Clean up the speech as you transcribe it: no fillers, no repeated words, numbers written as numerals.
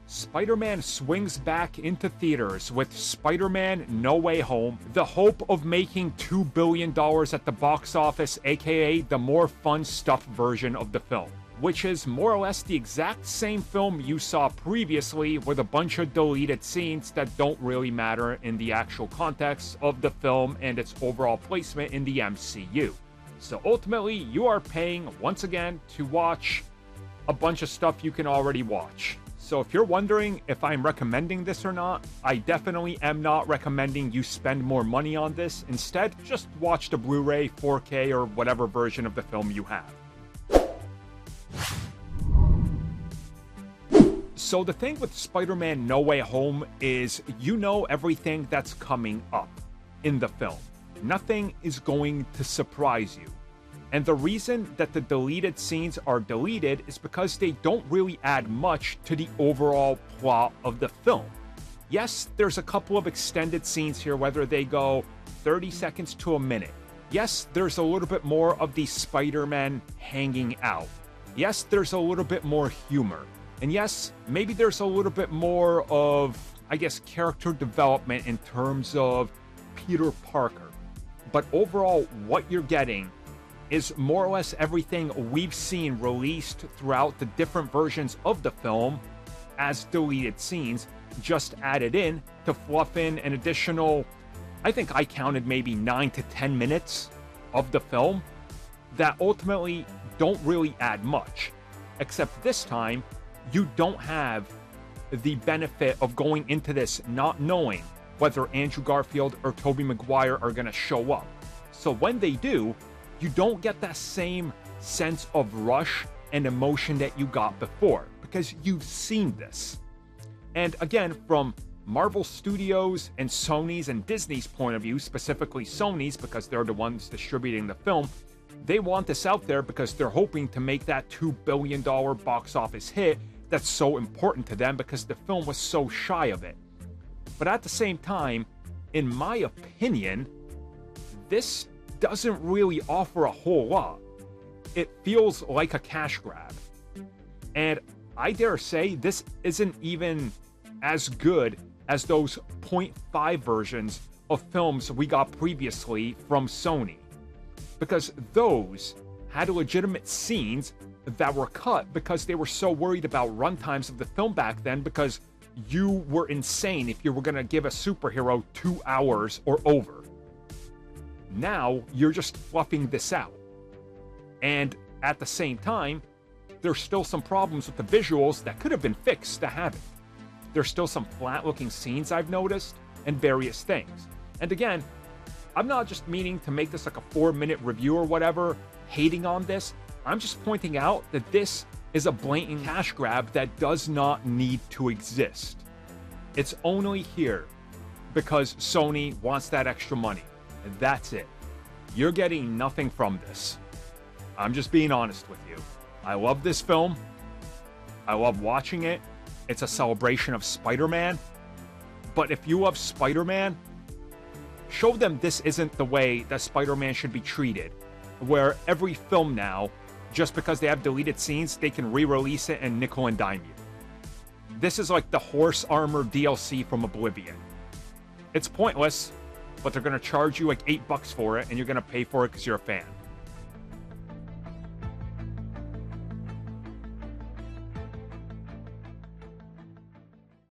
Spider-Man swings back into theaters with Spider-Man No Way Home, the hope of making $2 billion at the box office, aka the more fun stuff version of the film, which is more or less the exact same film you saw previously with a bunch of deleted scenes that don't really matter in the actual context of the film and its overall placement in the MCU. So ultimately, you are paying, once again, to watch a bunch of stuff you can already watch. So if you're wondering if I'm recommending this or not, I definitely am not recommending you spend more money on this. Instead, just watch the Blu-ray, 4K, or whatever version of the film you have. So the thing with Spider-Man No Way Home is you know everything that's coming up in the film. Nothing is going to surprise you. And the reason that the deleted scenes are deleted is because they don't really add much to the overall plot of the film. Yes, there's a couple of extended scenes here, whether they go 30 seconds to a minute. Yes, there's a little bit more of the Spider-Man hanging out. Yes, there's a little bit more humor. And yes, maybe there's a little bit more of, I guess, character development in terms of Peter Parker. But overall, what you're getting is more or less everything we've seen released throughout the different versions of the film as deleted scenes, just added in to fluff in an additional, I think I counted maybe 9 to 10 minutes of the film that ultimately don't really add much. Except this time, you don't have the benefit of going into this not knowing whether Andrew Garfield or Tobey Maguire are going to show up. So when they do, you don't get that same sense of rush and emotion that you got before, because you've seen this. And again, from Marvel Studios and Sony's and Disney's point of view, specifically Sony's because they're the ones distributing the film, they want this out there because they're hoping to make that $2 billion box office hit that's so important to them because the film was so shy of it. But at the same time, in my opinion, this doesn't really offer a whole lot. It feels like a cash grab. And I dare say this isn't even as good as those 0.5 versions of films we got previously from Sony. Because those had legitimate scenes that were cut because they were so worried about runtimes of the film back then, because you were insane if you were going to give a superhero 2 hours or over. Now, you're just fluffing this out. And at the same time, there's still some problems with the visuals that could have been fixed that haven't. There's still some flat-looking scenes I've noticed, and various things. And again, I'm not just meaning to make this like a 4-minute review or whatever, hating on this. I'm just pointing out that this is a blatant cash grab that does not need to exist. It's only here because Sony wants that extra money. And that's it. You're getting nothing from this. I'm just being honest with you. I love this film. I love watching it. It's a celebration of Spider-Man. But if you love Spider-Man, show them this isn't the way that Spider-Man should be treated. Where every film now, just because they have deleted scenes, they can re-release it and nickel and dime you. This is like the horse armor DLC from Oblivion. It's pointless, but they're going to charge you like $8 for it, and you're going to pay for it because you're a fan.